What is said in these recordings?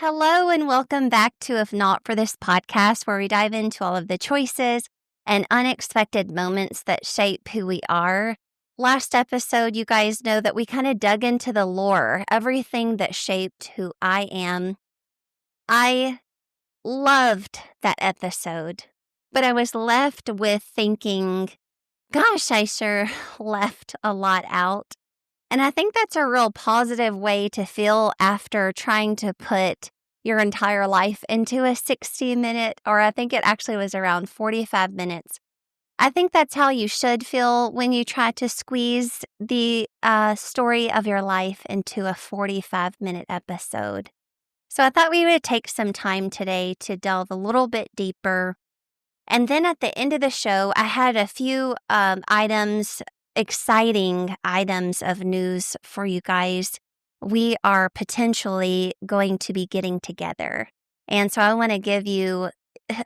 Hello and welcome back to If Not For This podcast, where we dive into all of the choices and unexpected moments that shape who we are. Last episode, you guys know that we kind of dug into the lore, everything that shaped who I am. I loved that episode, but I was left with thinking, gosh, I sure left a lot out. And I think that's a real positive way to feel after trying to put your entire life into a 60-minute, or I think it actually was around 45 minutes. I think that's how you should feel when you try to squeeze the story of your life into a 45-minute episode. So I thought we would take some time today to delve a little bit deeper. And then at the end of the show, I had a few exciting items of news for you guys. We are potentially going to be getting together. And so I want to give you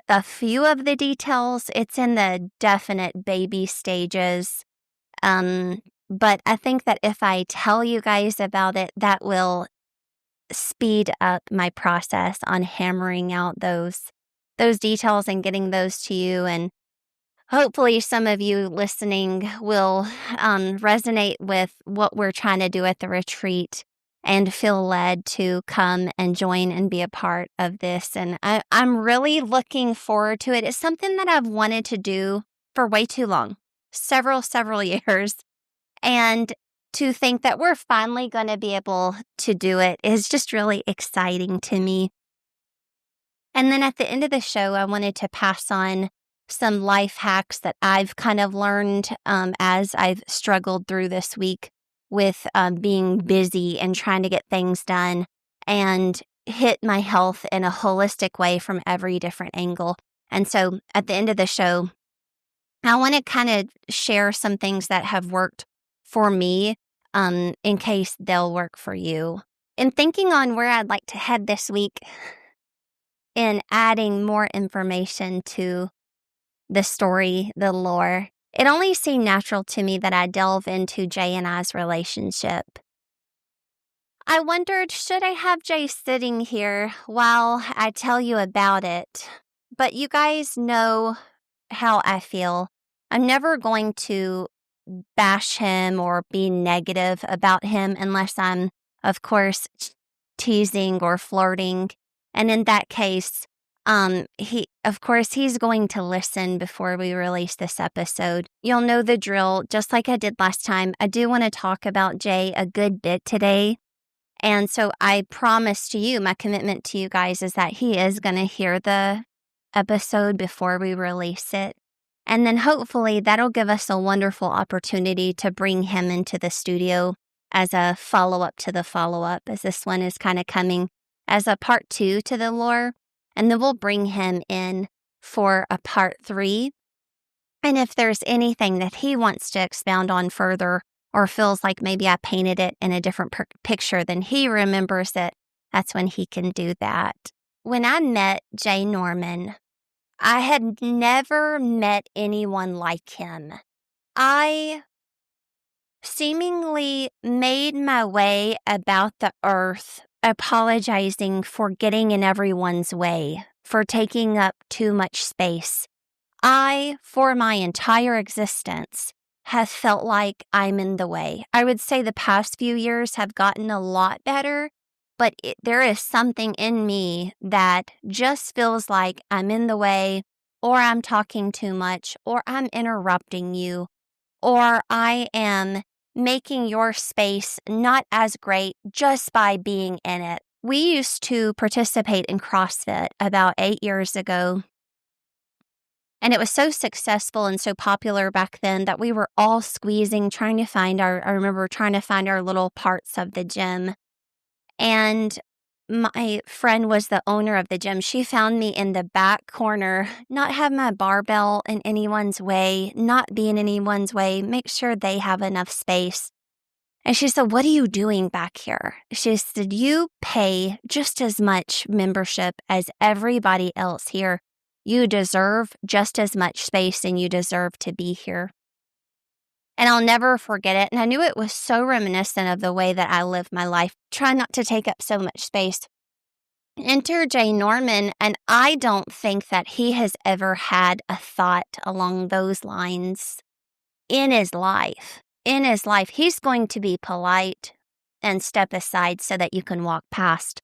a few of the details. It's in the definite baby stages. But I think that if I tell you guys about it, that will speed up my process on hammering out those details and getting those to you. And hopefully some of you listening will resonate with what we're trying to do at the retreat and feel led to come and join and be a part of this. And I'm really looking forward to it. It's something that I've wanted to do for way too long, several years. And to think that we're finally going to be able to do it is just really exciting to me. And then at the end of the show, I wanted to pass on some life hacks that I've kind of learned as I've struggled through this week with being busy and trying to get things done and hit my health in a holistic way from every different angle. And so at the end of the show, I want to kind of share some things that have worked for me in case they'll work for you. In thinking on where I'd like to head this week in adding more information to the story, the lore, it only seemed natural to me that I delve into Jay and I's relationship. I wondered, should I have Jay sitting here while I tell you about it? But you guys know how I feel. I'm never going to bash him or be negative about him unless I'm, of course, teasing or flirting. And in that case, he's going to listen before we release this episode. You'll know the drill, just like I did last time. I do want to talk about Jay a good bit today. And so I promise to you, my commitment to you guys is that he is going to hear the episode before we release it. And then hopefully that'll give us a wonderful opportunity to bring him into the studio as a follow-up to the follow-up, as this one is kind of coming as a part 2 to the lore. And then we'll bring him in for a part 3. And if there's anything that he wants to expound on further or feels like maybe I painted it in a different picture than he remembers it, that's when he can do that. When I met Jay Norman, I had never met anyone like him. I seemingly made my way about the earth, apologizing for getting in everyone's way, for taking up too much space. I, for my entire existence, have felt like I'm in the way. I would say the past few years have gotten a lot better, but there is something in me that just feels like I'm in the way, or I'm talking too much, or I'm interrupting you, or I am making your space not as great just by being in it. We used to participate in CrossFit about 8 years ago, and it was so successful and so popular back then that we were all squeezing, I remember trying to find our little parts of the gym. And my friend was the owner of the gym. She found me in the back corner, not have my barbell in anyone's way, not be in anyone's way, make sure they have enough space. And she said, "What are you doing back here?" She said, "You pay just as much membership as everybody else here. You deserve just as much space and you deserve to be here." And I'll never forget it. And I knew it was so reminiscent of the way that I live my life. Try not to take up so much space. Enter Jay Norman, and I don't think that he has ever had a thought along those lines in his life. In his life, he's going to be polite and step aside so that you can walk past.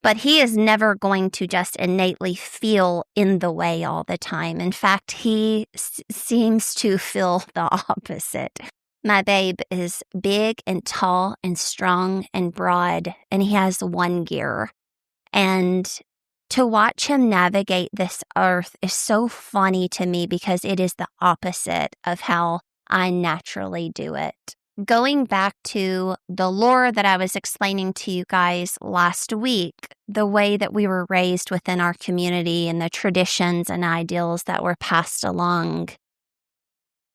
But he is never going to just innately feel in the way all the time. In fact, he seems to feel the opposite. My babe is big and tall and strong and broad, and he has one gear. And to watch him navigate this earth is so funny to me because it is the opposite of how I naturally do it. Going back to the lore that I was explaining to you guys last week, the way that we were raised within our community and the traditions and ideals that were passed along.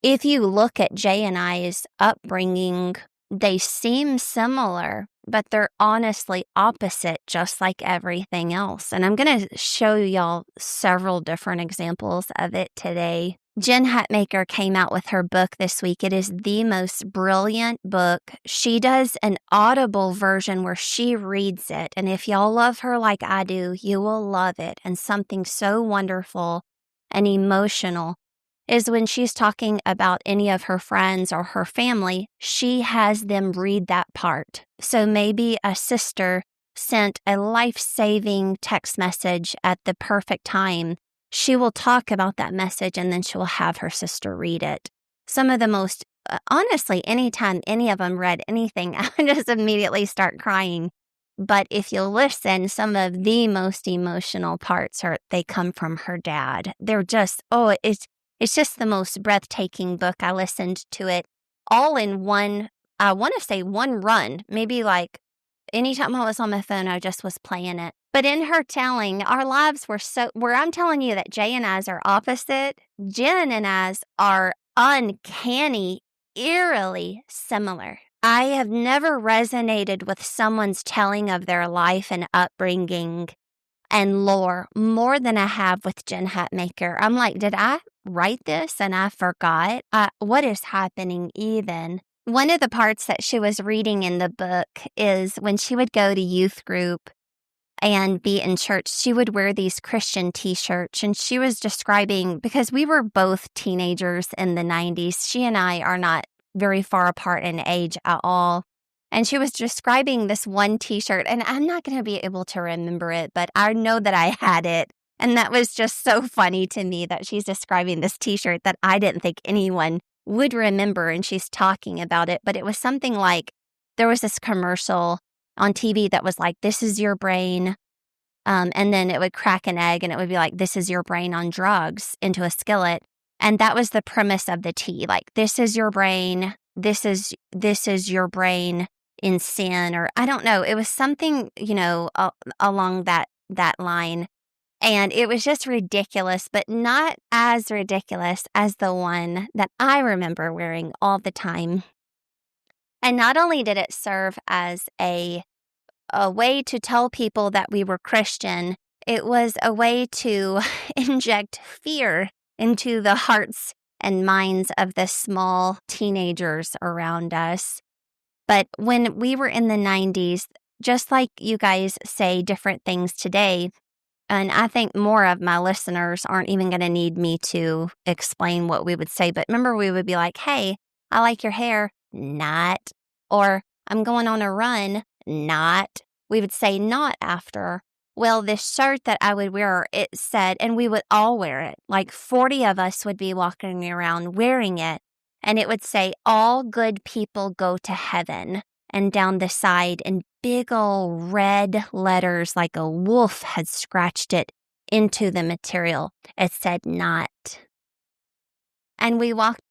If you look at Jay and I's upbringing, they seem similar, but they're honestly opposite, just like everything else. And I'm going to show y'all several different examples of it today. Jen Hatmaker came out with her book this week. It is the most brilliant book. She does an audible version where she reads it. And if y'all love her like I do, you will love it. And something so wonderful and emotional is when she's talking about any of her friends or her family, she has them read that part. So maybe a sister sent a life-saving text message at the perfect time. She will talk about that message and then she will have her sister read it. Some of the most, honestly, anytime any of them read anything, I just immediately start crying. But if you listen, some of the most emotional parts they come from her dad. They're just, it's just the most breathtaking book. I listened to it all in one, I want to say one run, maybe like anytime I was on my phone, I just was playing it. But in her telling, our lives where I'm telling you that Jay and I's are opposite, Jen and I's are uncanny, eerily similar. I have never resonated with someone's telling of their life and upbringing and lore more than I have with Jen Hatmaker. I'm like, did I write this and I forgot? What is happening even? One of the parts that she was reading in the book is when she would go to youth group and be in church, she would wear these Christian t-shirts. And she was describing, because we were both teenagers in the 90s, she and I are not very far apart in age at all. And she was describing this one t-shirt, and I'm not going to be able to remember it, but I know that I had it. And that was just so funny to me that she's describing this t-shirt that I didn't think anyone would remember, and she's talking about it. But it was something like, there was this commercial on TV that was like, this is your brain. And then it would crack an egg and it would be like, this is your brain on drugs into a skillet. And that was the premise of the tea. Like, this is your brain. This is your brain in sin, or I don't know. It was something, along that line. And it was just ridiculous, but not as ridiculous as the one that I remember wearing all the time. And not only did it serve as a way to tell people that we were Christian, it was a way to inject fear into the hearts and minds of the small teenagers around us. But when we were in the 90s, just like you guys say different things today, and I think more of my listeners aren't even going to need me to explain what we would say. But remember, we would be like, hey, I like your hair. Not. Or I'm going on a run. Not. We would say not after. Well, this shirt that I would wear, it said, and we would all wear it. Like 40 of us would be walking around wearing it. And it would say, all good people go to heaven. And down the side in big old red letters, like a wolf had scratched it into the material, it said not. And we walked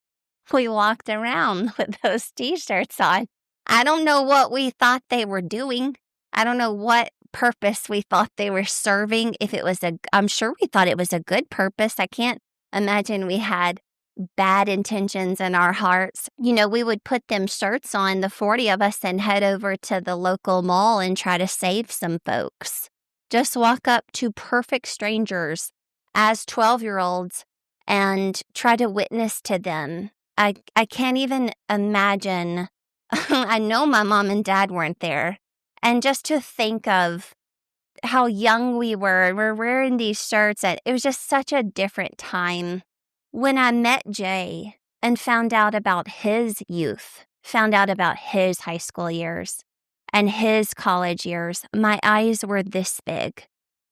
around with those t-shirts on. I don't know what we thought they were doing. I don't know what purpose we thought they were serving. I'm sure we thought it was a good purpose. I can't imagine we had bad intentions in our hearts. We would put them shirts on, the 40 of us, and head over to the local mall and try to save some folks. Just walk up to perfect strangers as 12-year-olds and try to witness to them. I can't even imagine. I know my mom and dad weren't there. And just to think of how young we were, and we're wearing these shirts, and it was just such a different time. When I met Jay and found out about his youth, found out about his high school years and his college years, my eyes were this big.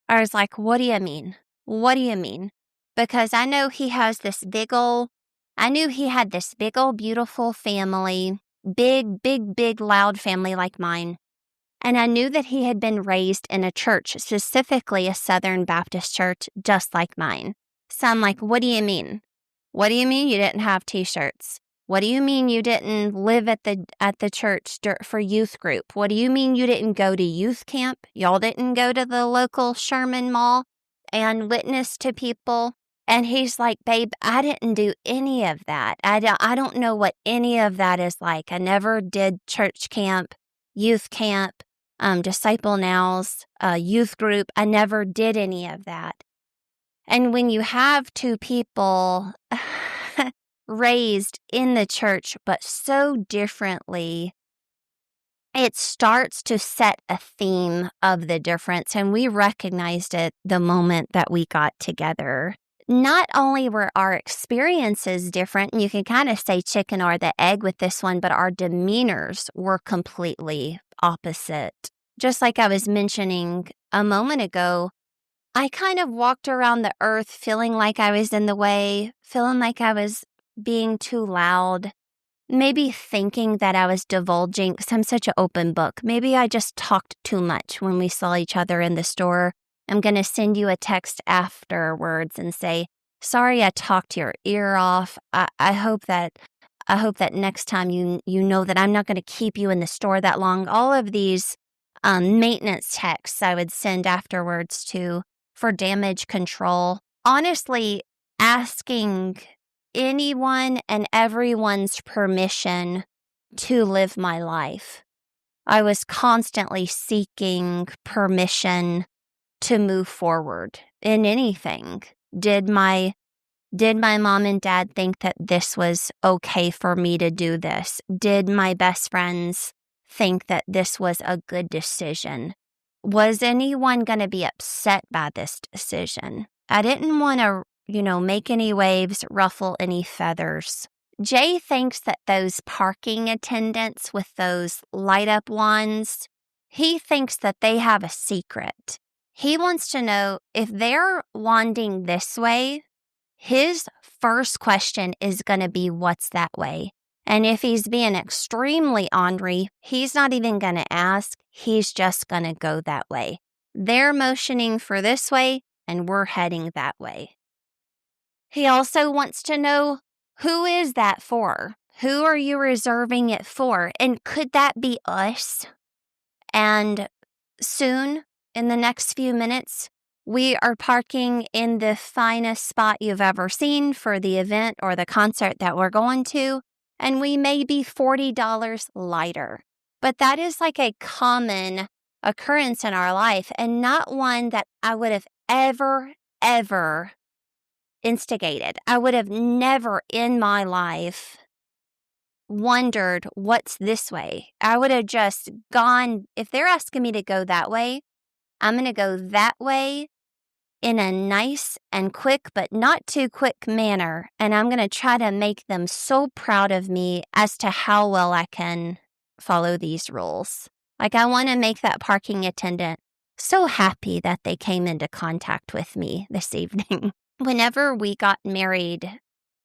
I was like, what do you mean? What do you mean? Because I know he has this I knew he had this big old beautiful family, big, loud family like mine. And I knew that he had been raised in a church, specifically a Southern Baptist church, just like mine. So I'm like, what do you mean? What do you mean you didn't have t-shirts? What do you mean you didn't live at the church for youth group? What do you mean you didn't go to youth camp? Y'all didn't go to the local Sherman Mall and witness to people? And he's like, babe, I didn't do any of that. I don't know what any of that is like. I never did church camp, youth camp, disciple nows, youth group. I never did any of that. And when you have two people raised in the church, but so differently, it starts to set a theme of the difference. And we recognized it the moment that we got together. Not only were our experiences different, and you can kind of say chicken or the egg with this one, but our demeanors were completely opposite. Just like I was mentioning a moment ago, I kind of walked around the earth feeling like I was in the way, feeling like I was being too loud, maybe thinking that I was divulging, because I'm such an open book. Maybe I just talked too much when we saw each other in the store. I'm going to send you a text afterwards and say, sorry, I talked your ear off. I hope that next time you know that I'm not going to keep you in the store that long. All of these maintenance texts I would send afterwards for damage control. Honestly, asking anyone and everyone's permission to live my life. I was constantly seeking permission to move forward in anything. Did my mom and dad think that this was okay for me to do this? Did my best friends think that this was a good decision? Was anyone going to be upset by this decision? I didn't want to, make any waves, ruffle any feathers. Jay thinks that those parking attendants with those light up wands, he thinks that they have a secret. He wants to know if they're wanding this way, his first question is going to be, what's that way? And if he's being extremely ornery, he's not even going to ask. He's just going to go that way. They're motioning for this way, and we're heading that way. He also wants to know, who is that for? Who are you reserving it for? And could that be us? And soon, in the next few minutes, we are parking in the finest spot you've ever seen for the event or the concert that we're going to, and we may be $40 lighter. But that is like a common occurrence in our life, and not one that I would have ever instigated. I would have never in my life wondered what's this way. I would have just gone, if they're asking me to go that way, I'm going to go that way in a nice and quick, but not too quick manner. And I'm going to try to make them so proud of me as to how well I can follow these rules. Like, I want to make that parking attendant so happy that they came into contact with me this evening. Whenever we got married,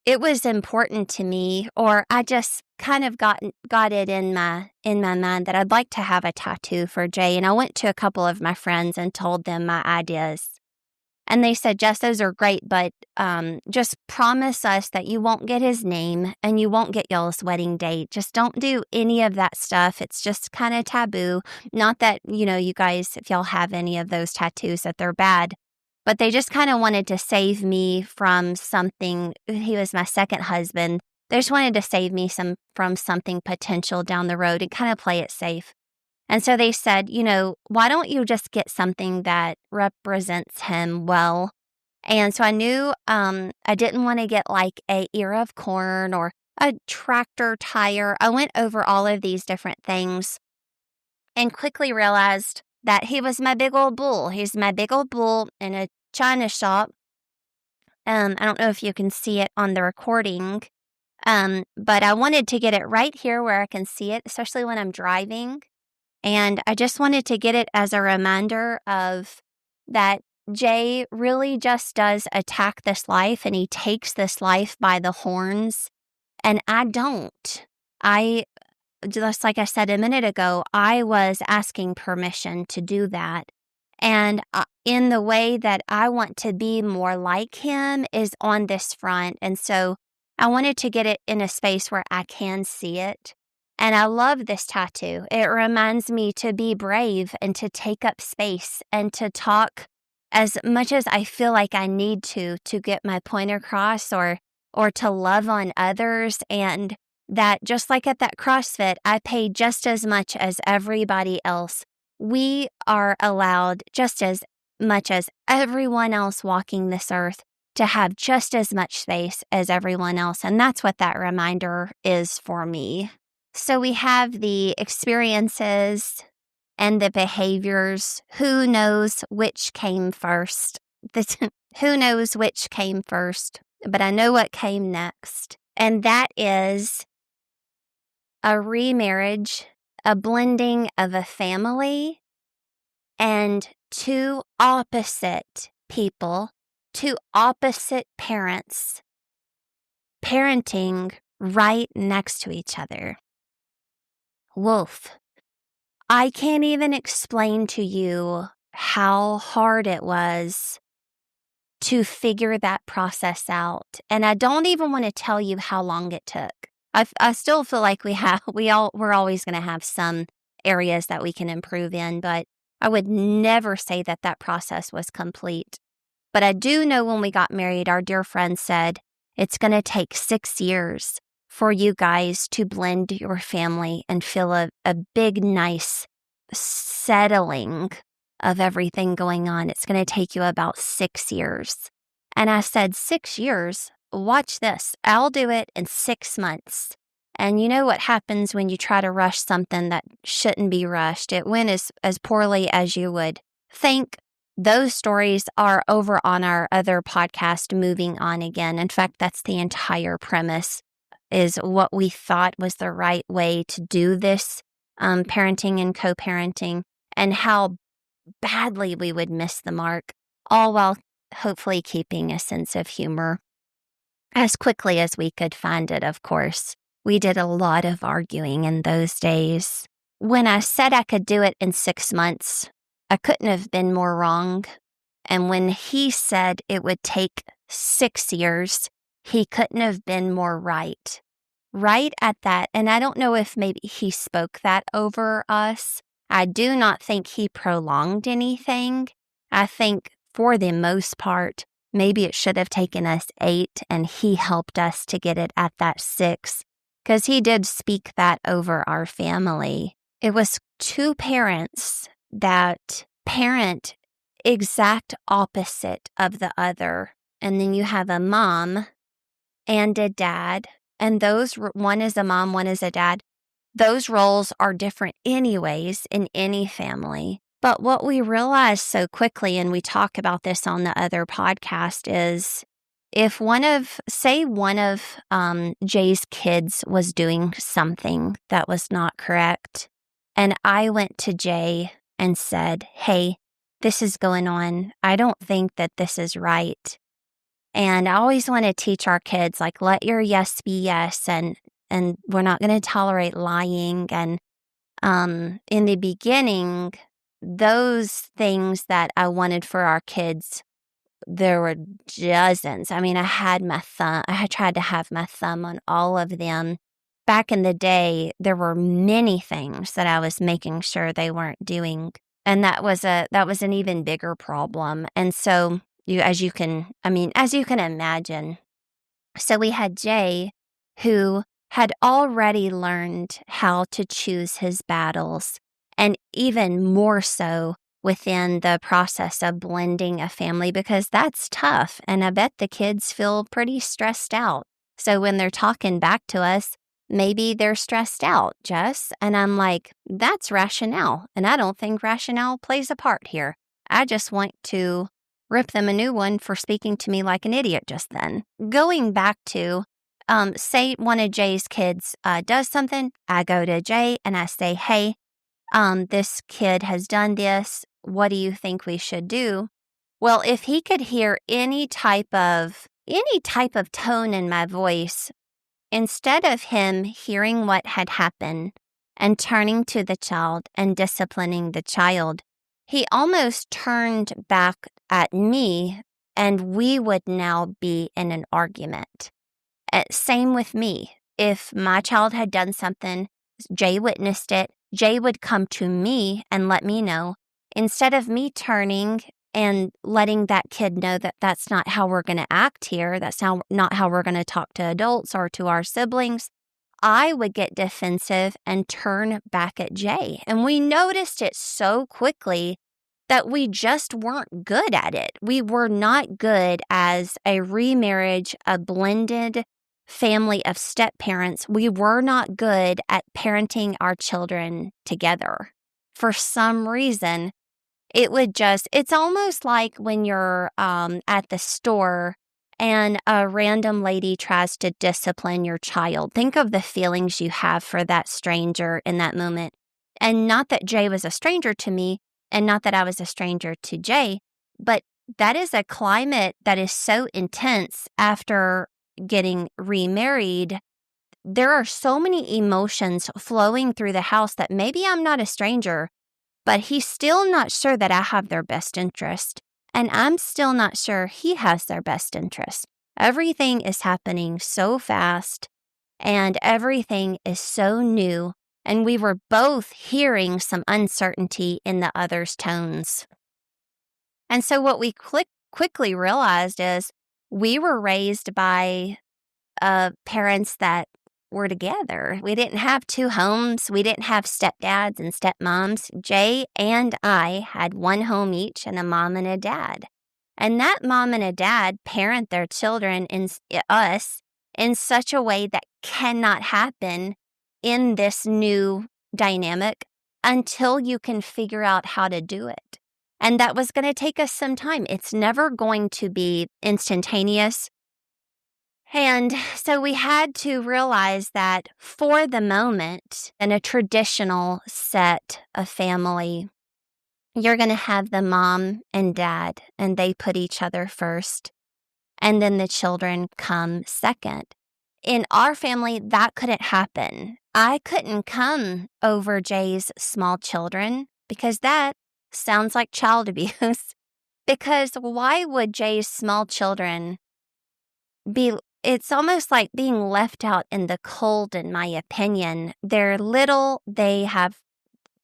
it was important to me, or I just kind of got it in my mind that I'd like to have a tattoo for Jay. And I went to a couple of my friends and told them my ideas. And they said, Jess, those are great, but just promise us that you won't get his name and you won't get y'all's wedding date. Just don't do any of that stuff. It's just kind of taboo. Not that, you guys, if y'all have any of those tattoos, that they're bad. But they just kind of wanted to save me from something. He was my second husband. They just wanted to save me from something potential down the road and kind of play it safe. And so they said, why don't you just get something that represents him well? And so I knew I didn't want to get like a ear of corn or a tractor tire. I went over all of these different things and quickly realized that he was my big old bull. He's my big old bull in a china shop. I don't know if you can see it on the recording, but I wanted to get it right here where I can see it, especially when I'm driving. And I just wanted to get it as a reminder of that Jay really just does attack this life, and he takes this life by the horns. And I don't. Just like I said a minute ago, I was asking permission to do that. And in the way that I want to be more like him is on this front. And so I wanted to get it in a space where I can see it. And I love this tattoo. It reminds me to be brave and to take up space and to talk as much as I feel like I need to get my point across, or to love on others. And that just like at that CrossFit, I pay just as much as everybody else. We are allowed just as much as everyone else walking this earth to have just as much space as everyone else. And that's what that reminder is for me. So we have the experiences and the behaviors. Who knows which came first? Who knows which came first? But I know what came next. And that is a remarriage, a blending of a family and two opposite people, two opposite parents, parenting right next to each other. Wolf. I can't even explain to you how hard it was to figure that process out. And I don't even want to tell you how long it took. I still feel like we're always going to have some areas that we can improve in, but I would never say that process was complete. But I do know when we got married, our dear friend said, it's going to take 6 years for you guys to blend your family and feel a big, nice settling of everything going on. It's going to take you about 6 years. And I said, 6 years? Watch this. I'll do it in 6 months. And you know what happens when you try to rush something that shouldn't be rushed? It went as poorly as you would think. Those stories are over on our other podcast, Moving On Again. In fact, that's the entire premise, is what we thought was the right way to do this parenting and co-parenting, and how badly we would miss the mark, all while hopefully keeping a sense of humor as quickly as we could find it, of course. We did a lot of arguing in those days. When I said I could do it in 6 months, I couldn't have been more wrong. And when he said it would take 6 years, he couldn't have been more right. Right at that. And I don't know if maybe he spoke that over us. I do not think he prolonged anything. I think for the most part, maybe it should have taken us 8 and he helped us to get it at that 6, because he did speak that over our family. It was 2 parents that parent exact opposite of the other. And then you have a mom and a dad, and those, one is a mom, one is a dad. Those roles are different anyways in any family. But what we realize so quickly, and we talk about this on the other podcast, is if one of Jay's kids was doing something that was not correct, and I went to Jay and said, hey, this is going on. I don't think that this is right. And I always want to teach our kids, like, let your yes be yes, and we're not going to tolerate lying. And in the beginning, those things that I wanted for our kids, there were dozens. I mean, I tried to have my thumb on all of them. Back in the day, there were many things that I was making sure they weren't doing. And that was an even bigger problem. And so as you can imagine. So we had Jay, who had already learned how to choose his battles, and even more so within the process of blending a family, because that's tough. And I bet the kids feel pretty stressed out. So when they're talking back to us, maybe they're stressed out, Jess. And I'm like, that's rationale. And I don't think rationale plays a part here. I just want to rip them a new one for speaking to me like an idiot just then. Going back to, say one of Jay's kids does something, I go to Jay and I say, hey, this kid has done this. What do you think we should do? Well, if he could hear any type of tone in my voice, instead of him hearing what had happened and turning to the child and disciplining the child, he almost turned back at me, and we would now be in an argument. Same with me. If my child had done something, Jay witnessed it, Jay would come to me and let me know, instead of me turning and letting that kid know that that's not how we're going to act here, that's not how we're going to talk to adults or to our siblings. I would get defensive and turn back at Jay. And we noticed it so quickly that we just weren't good at it. We were not good as a remarriage, a blended family of step-parents. We were not good at parenting our children together. For some reason, it's almost like when you're at the store and a random lady tries to discipline your child. Think of the feelings you have for that stranger in that moment. And not that Jay was a stranger to me, and not that I was a stranger to Jay, but that is a climate that is so intense after getting remarried. There are so many emotions flowing through the house that maybe I'm not a stranger, but he's still not sure that I have their best interest. And I'm still not sure he has their best interest. Everything is happening so fast and everything is so new. And we were both hearing some uncertainty in the other's tones. And so what we quickly realized is we were raised by parents that were together. We didn't have two homes. We didn't have stepdads and stepmoms. Jay and I had one home each and a mom and a dad. And that mom and a dad parent their children us in such a way that cannot happen in this new dynamic until you can figure out how to do it. And that was going to take us some time. It's never going to be instantaneous. And so we had to realize that for the moment, in a traditional set of family, you're going to have the mom and dad, and they put each other first, and then the children come second. In our family, that couldn't happen. I couldn't come over Jay's small children because that sounds like child abuse. Because why would Jay's small children be... It's almost like being left out in the cold, in my opinion. They're little, they're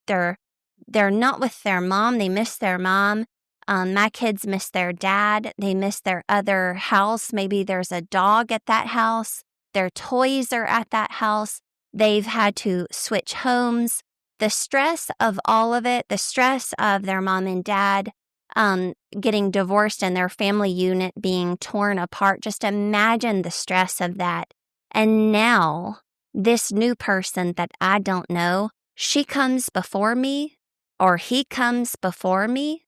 not with their mom, they miss their mom. My kids miss their dad, they miss their other house. Maybe there's a dog at that house. Their toys are at that house. They've had to switch homes. The stress of all of it, the stress of their mom and dad getting divorced and their family unit being torn apart. Just imagine the stress of that. And now this new person that I don't know, she comes before me or he comes before me.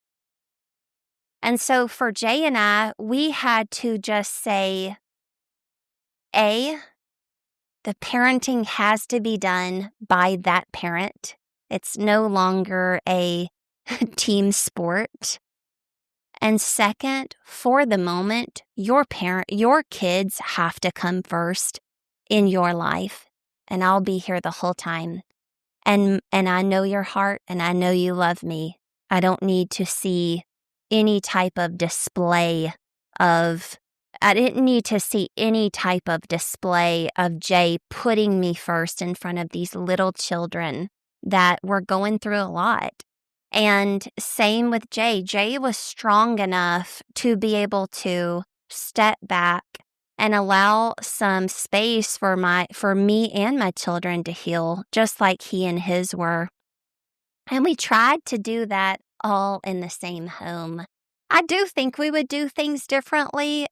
And so for Jay and I, we had to just say, the parenting has to be done by that parent. It's no longer a team sport. And second, for the moment, your kids have to come first in your life. And I'll be here the whole time. And I know your heart and I know you love me. I don't need to see any type of display of Jay putting me first in front of these little children that were going through a lot. And same with Jay. Jay was strong enough to be able to step back and allow some space for me and my children to heal, just like he and his were. And we tried to do that all in the same home. I do think we would do things differently.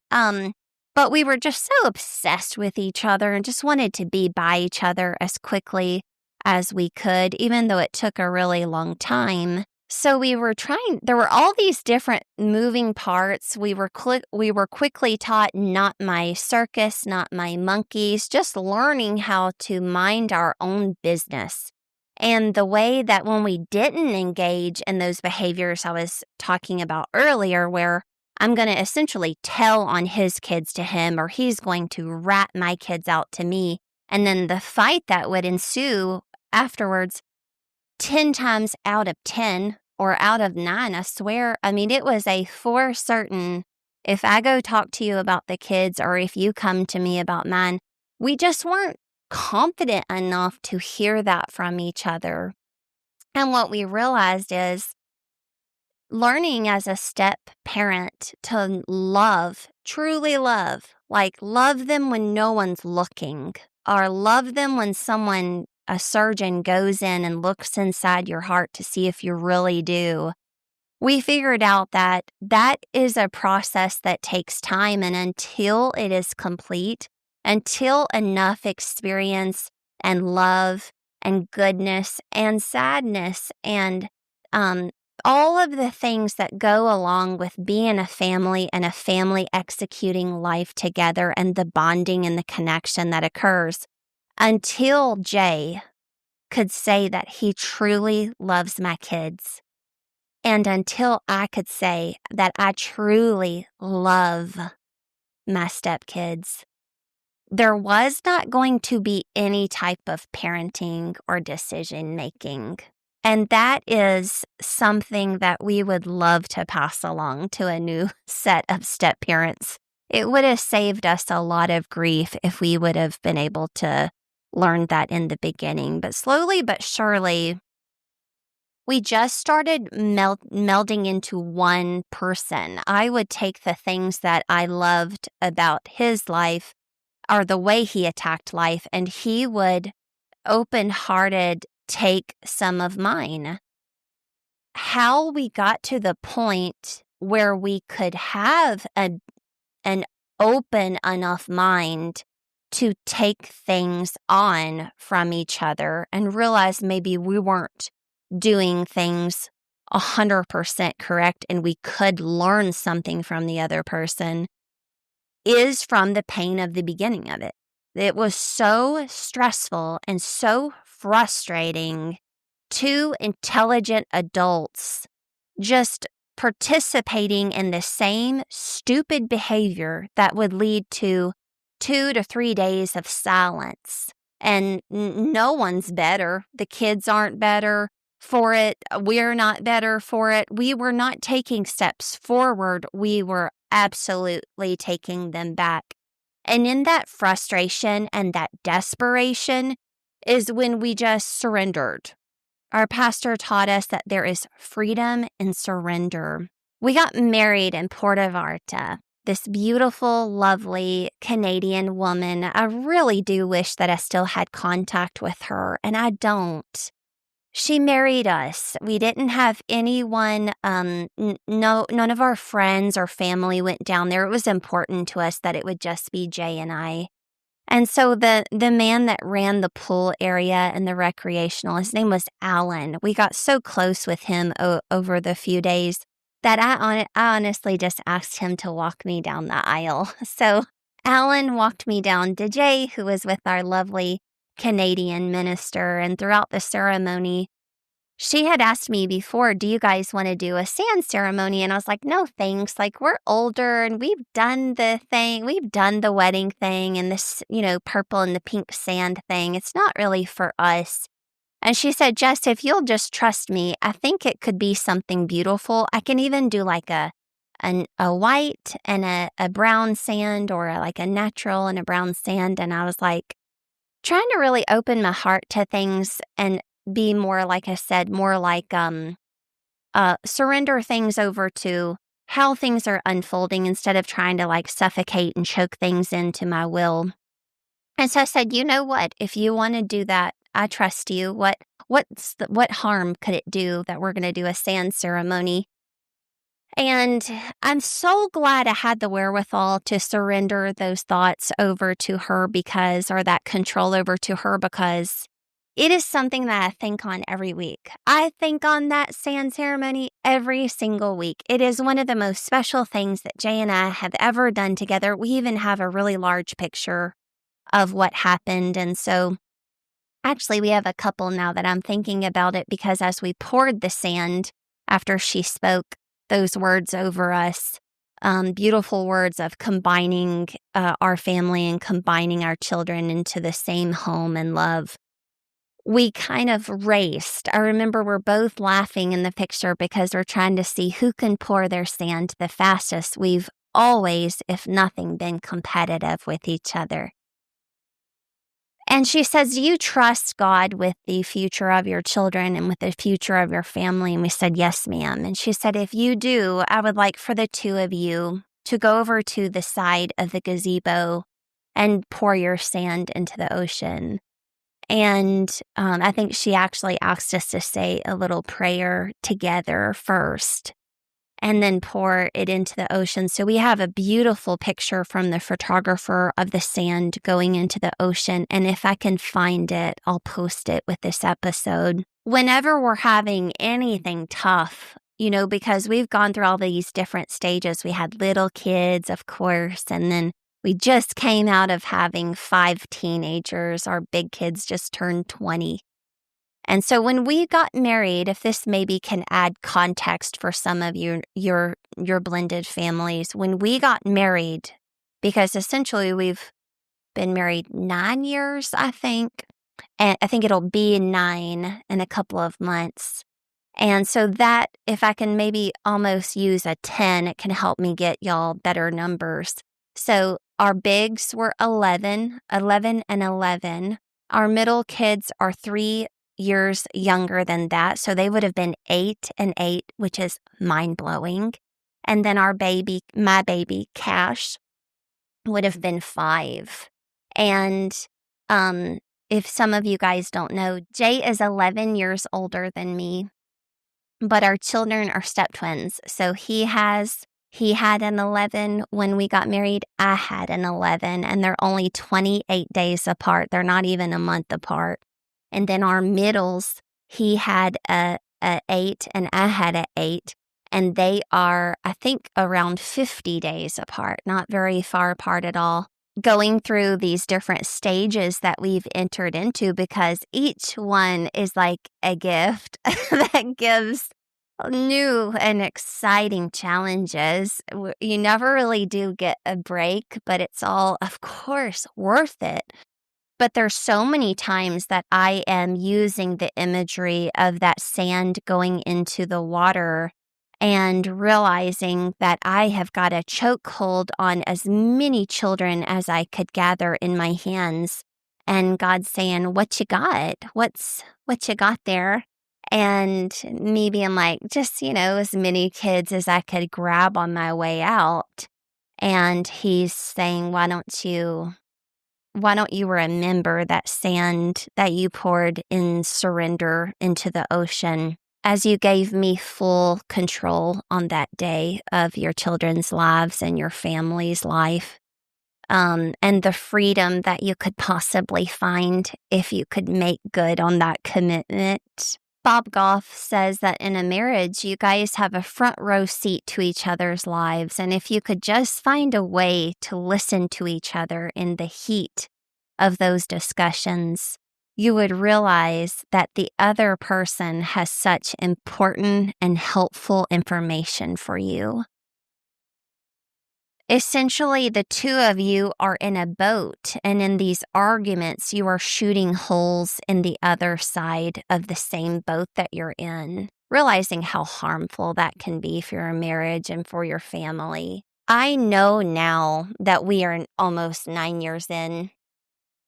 But we were just so obsessed with each other and just wanted to be by each other as quickly as we could, even though it took a really long time. So we were there were all these different moving parts. We were quickly taught not my circus, not my monkeys, just learning how to mind our own business. And the way that when we didn't engage in those behaviors I was talking about earlier, where I'm going to essentially tell on his kids to him, or he's going to rat my kids out to me, and then the fight that would ensue afterwards, 10 times out of 10 or out of 9, I swear. I mean, it was a for certain, if I go talk to you about the kids or if you come to me about mine, we just weren't confident enough to hear that from each other. And what we realized is learning as a step parent to love, truly love, like love them when no one's looking, or love them when a surgeon goes in and looks inside your heart to see if you really do. We figured out that is a process that takes time, and until it is complete, until enough experience and love and goodness and sadness and all of the things that go along with being a family and a family executing life together and the bonding and the connection that occurs, until Jay could say that he truly loves my kids, and until I could say that I truly love my stepkids, there was not going to be any type of parenting or decision making. And that is something that we would love to pass along to a new set of step parents. It would have saved us a lot of grief if we would have been able to learn that in the beginning. But slowly but surely, we just started melding into one person. I would take the things that I loved about his life or the way he attacked life, and he would open-hearted take some of mine. How we got to the point where we could have an open enough mind to take things on from each other and realize maybe we weren't doing things 100% correct and we could learn something from the other person, is from the pain of the beginning of it. It was so stressful and so frustrating. Two intelligent adults just participating in the same stupid behavior that would lead to 2 to 3 days of silence. And no one's better. The kids aren't better for it. We're not better for it. We were not taking steps forward. We were absolutely taking them back. And in that frustration and that desperation is when we just surrendered. Our pastor taught us that there is freedom in surrender. We got married in Puerto Vallarta, this beautiful, lovely Canadian woman. I really do wish that I still had contact with her, and I don't. She married us. We didn't have anyone, none of our friends or family went down there. It was important to us that it would just be Jay and I. And so the man that ran the pool area and the recreational, his name was Alan. We got so close with him over the few days that I honestly just asked him to walk me down the aisle. So Alan walked me down to Jay, who was with our lovely Canadian minister, and throughout the ceremony, she had asked me before, do you guys want to do a sand ceremony? And I was like, no, thanks. Like, we're older and we've done the thing. We've done the wedding thing and this, purple and the pink sand thing. It's not really for us. And she said, Jess, if you'll just trust me, I think it could be something beautiful. I can even do like a white and a brown sand, or like a natural and a brown sand. And I was like, trying to really open my heart to things and be more, like I said, more like surrender things over to how things are unfolding instead of trying to like suffocate and choke things into my will. And so I said, you know what? If you want to do that, I trust you. What harm could it do that we're going to do a sand ceremony? And I'm so glad I had the wherewithal to surrender those thoughts over to her or that control over to her, because it is something that I think on every week. I think on that sand ceremony every single week. It is one of the most special things that Jay and I have ever done together. We even have a really large picture of what happened. And so actually, we have a couple now that I'm thinking about it, because as we poured the sand after she spoke those words over us, beautiful words of combining our family and combining our children into the same home and love, we kind of raced. I remember we're both laughing in the picture because we're trying to see who can pour their sand the fastest. We've always, if nothing, been competitive with each other. And she says, do you trust God with the future of your children and with the future of your family? And we said, yes, ma'am. And she said, if you do, I would like for the two of you to go over to the side of the gazebo and pour your sand into the ocean. And I think she actually asked us to say a little prayer together first and then pour it into the ocean. So we have a beautiful picture from the photographer of the sand going into the ocean. And if I can find it, I'll post it with this episode. Whenever we're having anything tough, because we've gone through all these different stages. We had little kids, of course, and then we just came out of having 5 teenagers. Our big kids just turned 20. And so when we got married, if this maybe can add context for some of your blended families, when we got married, because essentially we've been married 9 years, I think, and I think it'll be 9 in a couple of months. And so that, if I can maybe almost use a 10, it can help me get y'all better numbers. So our bigs were 11 and 11. Our middle kids are 3 years younger than that. So they would have been 8 and 8, which is mind-blowing. And then my baby, Cash, would have been 5. And if some of you guys don't know, Jay is 11 years older than me, but our children are step twins. So he had an 11 when we got married. I had an 11, and they're only 28 days apart. They're not even a month apart. And then our middles, he had a 8 and I had a 8. And they are, I think, around 50 days apart, not very far apart at all. Going through these different stages that we've entered into, because each one is like a gift that gives new and exciting challenges. You never really do get a break, but it's all, of course, worth it. But there's so many times that I am using the imagery of that sand going into the water and realizing that I have got a chokehold on as many children as I could gather in my hands. And God saying, what you got? What you got there? And me being like, just, as many kids as I could grab on my way out. And he's saying, why don't you remember that sand that you poured in surrender into the ocean as you gave me full control on that day of your children's lives and your family's life, and the freedom that you could possibly find if you could make good on that commitment. Bob Goff says that in a marriage, you guys have a front row seat to each other's lives. And if you could just find a way to listen to each other in the heat of those discussions, you would realize that the other person has such important and helpful information for you. Essentially, the two of you are in a boat, and in these arguments, you are shooting holes in the other side of the same boat that you're in, realizing how harmful that can be for your marriage and for your family. I know now that we are almost 9 years in,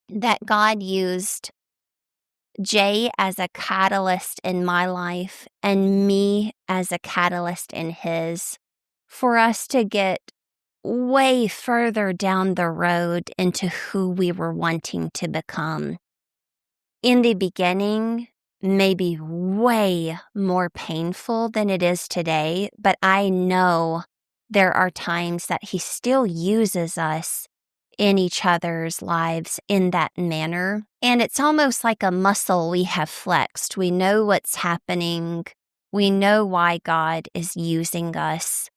that God used Jay as a catalyst in my life and me as a catalyst in his, for us to get way further down the road into who we were wanting to become. In the beginning, maybe way more painful than it is today, but I know there are times that he still uses us in each other's lives in that manner. And it's almost like a muscle we have flexed. We know what's happening. We know why God is using us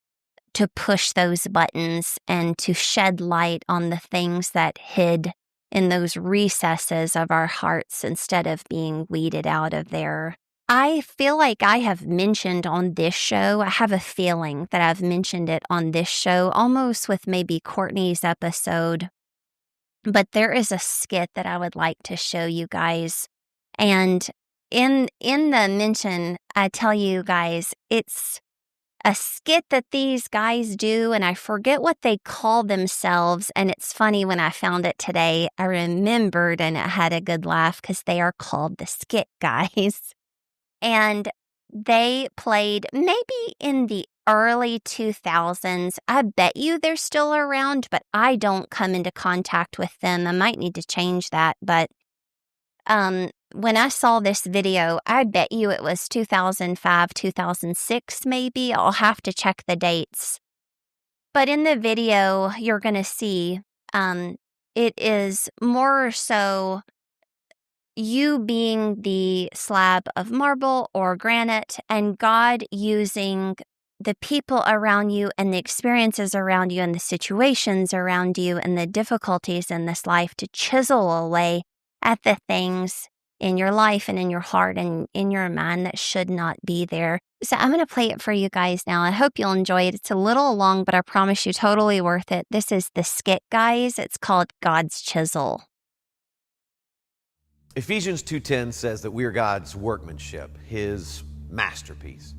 to push those buttons and to shed light on the things that hid in those recesses of our hearts instead of being weeded out of there. I feel like I have mentioned on this show, I have a feeling that I've mentioned it on this show, almost with maybe Courtney's episode. But there is a skit that I would like to show you guys. And in the mention, I tell you guys, it's a skit that these guys do, and I forget what they call themselves. And it's funny, when I found it today, I remembered and I had a good laugh because they are called the Skit Guys. And they played maybe in the early 2000s. I bet you they're still around, but I don't come into contact with them. I might need to change that. But when I saw this video, I bet you it was 2005, 2006 maybe. I'll have to check the dates. But in the video, you're going to see it is more so you being the slab of marble or granite, and God using the people around you and the experiences around you and the situations around you and the difficulties in this life to chisel away at the things in your life and in your heart and in your mind that should not be there. So I'm going to play it for you guys now. I hope you'll enjoy it. It's a little long, but I promise you totally worth it. This is the Skit Guys. It's called God's Chisel. Ephesians 2:10 says that we are God's workmanship, his masterpiece.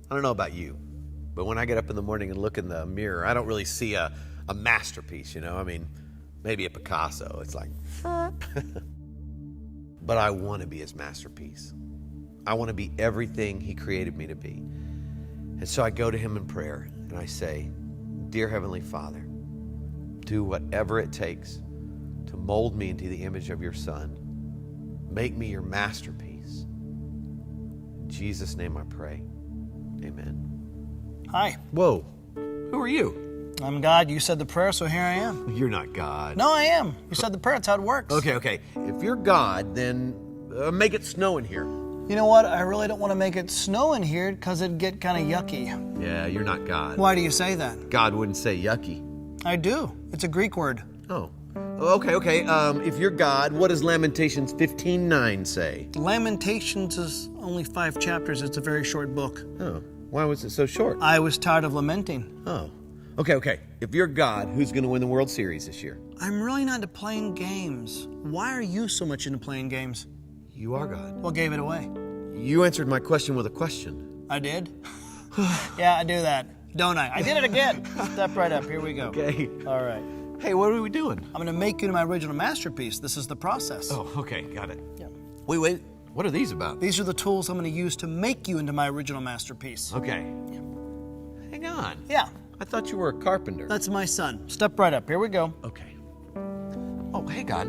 I don't know about you, but when I get up in the morning and look in the mirror, I don't really see a masterpiece, you know? I mean, maybe a Picasso. It's like, but I want to be his masterpiece. I want to be everything he created me to be. And so I go to him in prayer and I say, Dear Heavenly Father, do whatever it takes to mold me into the image of your Son. Make me your masterpiece. In Jesus' name I pray. Amen. Hi. Whoa. Who are you? I'm God. You said the prayer, so here I am. You're not God. No, I am. You said the prayer. That's how it works. Okay. If you're God, then make it snow in here. You know what? I really don't want to make it snow in here because it'd get kind of yucky. Yeah, you're not God. Why do you say that? God wouldn't say yucky. I do. It's a Greek word. Oh. Okay. If you're God, what does Lamentations 15:9 say? Lamentations is only 5 chapters. It's a very short book. Oh. Why was it so short? I was tired of lamenting. Oh. Okay. If you're God, who's going to win the World Series this year? I'm really not into playing games. Why are you so much into playing games? You are God. What gave it away? You answered my question with a question. I did? Yeah, I do that, don't I? I did it again. Step right up. Here we go. Okay. All right. Hey, what are we doing? I'm going to make you into my original masterpiece. This is the process. Oh, okay. Got it. Yeah. Wait. What are these about? These are the tools I'm going to use to make you into my original masterpiece. Okay. Hang on. Yeah. I thought you were a carpenter. That's my son. Step right up. Here we go. Okay. Oh, hey, God.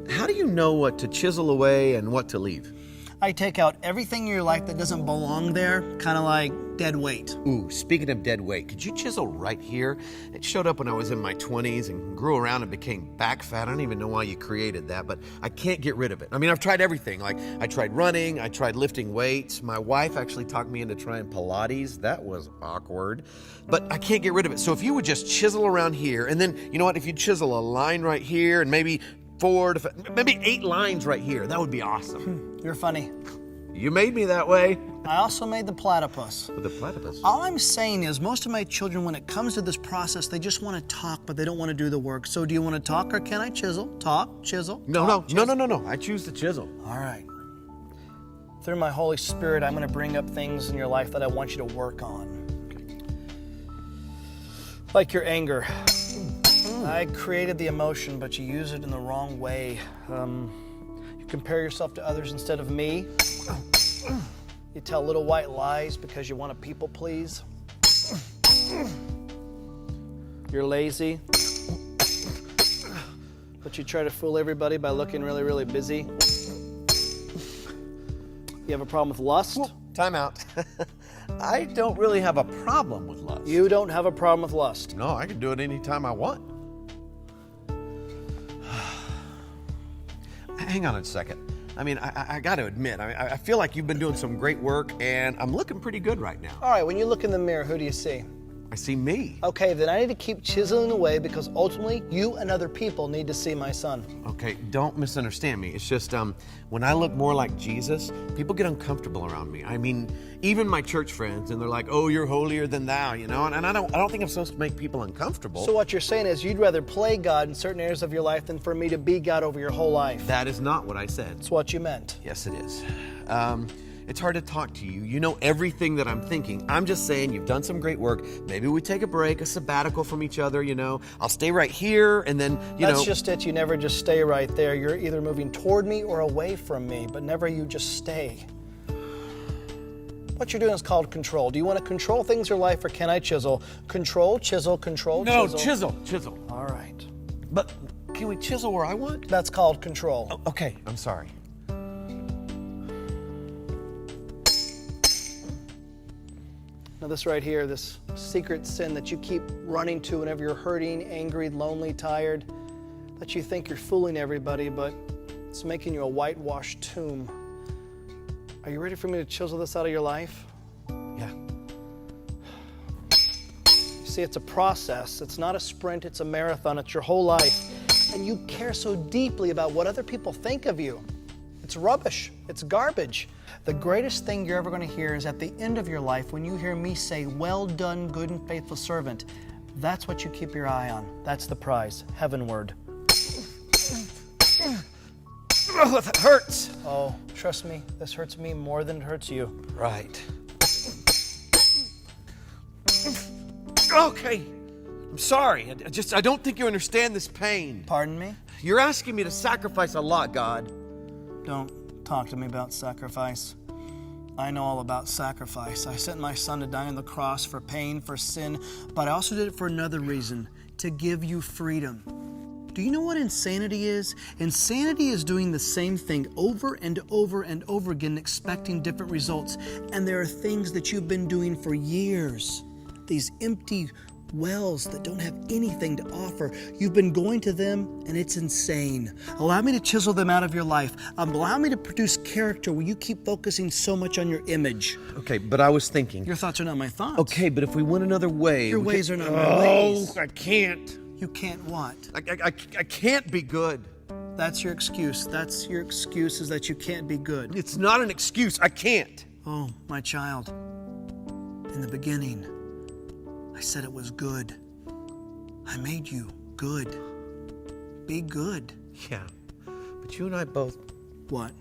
How do you know what to chisel away and what to leave? I take out everything in your life that doesn't belong there, kind of like dead weight. Ooh, speaking of dead weight, could you chisel right here? It showed up when I was in my 20s and grew around and became back fat. I don't even know why you created that, but I can't get rid of it. I mean, I've tried everything. Like, I tried running, I tried lifting weights. My wife actually talked me into trying Pilates. That was awkward, but I can't get rid of it. So if you would just chisel around here, and then, you know what, if you chisel a line right here and maybe 8 lines right here, that would be awesome. You're funny. You made me that way. I also made the platypus. With the platypus? All I'm saying is most of my children, when it comes to this process, they just want to talk, but they don't want to do the work. So do you want to talk or can I chisel? Talk, chisel. No. Chisel. I choose the chisel. All right. Through my Holy Spirit, I'm going to bring up things in your life that I want you to work on. Like your anger. I created the emotion, but you use it in the wrong way. You compare yourself to others instead of me. You tell little white lies because you want to people please. You're lazy, but you try to fool everybody by looking really, really busy. You have a problem with lust? Well, time out. I don't really have a problem with lust. You don't have a problem with lust? No, I can do it anytime I want. Hang on a second. I mean, I got to admit, I feel like you've been doing some great work, and I'm looking pretty good right now. All right, when you look in the mirror, who do you see? I see me. Okay, then I need to keep chiseling away because ultimately you and other people need to see my son. Okay, don't misunderstand me. It's just when I look more like Jesus, people get uncomfortable around me. I mean, even my church friends, and they're like, "Oh, you're holier than thou," you know. And I don't think I'm supposed to make people uncomfortable. So what you're saying is you'd rather play God in certain areas of your life than for me to be God over your whole life. That is not what I said. That's what you meant. Yes, it is. It's hard to talk to you. You know everything that I'm thinking. I'm just saying you've done some great work. Maybe we take a break, a sabbatical from each other, you know. I'll stay right here and then, That's just it. You never just stay right there. You're either moving toward me or away from me, but never you just stay. What you're doing is called control. Do you want to control things in your life or can I chisel? Control, chisel, control, No, chisel. chisel. All right. But can we chisel where I want? That's called control. Oh, okay, I'm sorry. Now this right here, this secret sin that you keep running to whenever you're hurting, angry, lonely, tired, that you think you're fooling everybody, but it's making you a whitewashed tomb. Are you ready for me to chisel this out of your life? Yeah. See, it's a process. It's not a sprint, it's a marathon. It's your whole life. And you care so deeply about what other people think of you. It's rubbish. It's garbage. The greatest thing you're ever going to hear is at the end of your life when you hear me say, "Well done, good and faithful servant." That's what you keep your eye on. That's the prize, heavenward. Oh, that hurts. Oh, trust me, this hurts me more than it hurts you. Right. Okay. I'm sorry. I don't think you understand this pain. Pardon me? You're asking me to sacrifice a lot, God. Don't talk to me about sacrifice. I know all about sacrifice. I sent my son to die on the cross for pain, for sin, but I also did it for another reason, to give you freedom. Do you know what insanity is? Insanity is doing the same thing over and over and over again, expecting different results. And there are things that you've been doing for years, these empty wells that don't have anything to offer. You've been going to them and it's insane. Allow me to chisel them out of your life. Allow me to produce character where you keep focusing so much on your image. Okay, but I was thinking. Your thoughts are not my thoughts. Okay, but if we went another way. Your ways are not my ways. Oh, I can't. You can't what? I can't be good. That's your excuse. That's your excuse, is that you can't be good. It's not an excuse. I can't. Oh, my child. In the beginning, I said it was good. I made you good. Be good. Yeah, but you and I both. What?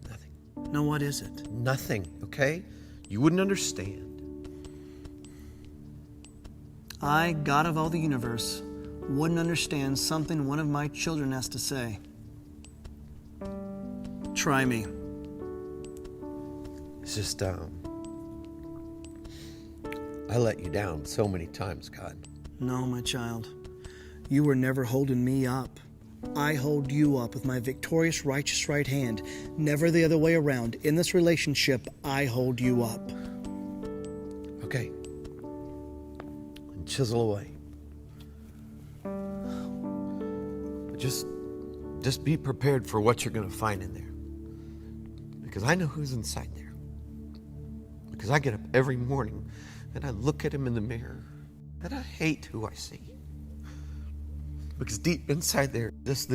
Nothing. No, what is it? Nothing, okay? You wouldn't understand. I, God of all the universe, wouldn't understand something one of my children has to say. Try me. It's just, I let you down so many times, God. No, my child. You were never holding me up. I hold you up with my victorious, righteous right hand. Never the other way around. In this relationship, I hold you up. Okay. And chisel away. But just be prepared for what you're going to find in there. Because I know who's inside there. Because I get up every morning and I look at him in the mirror and I hate who I see. Because deep inside there, this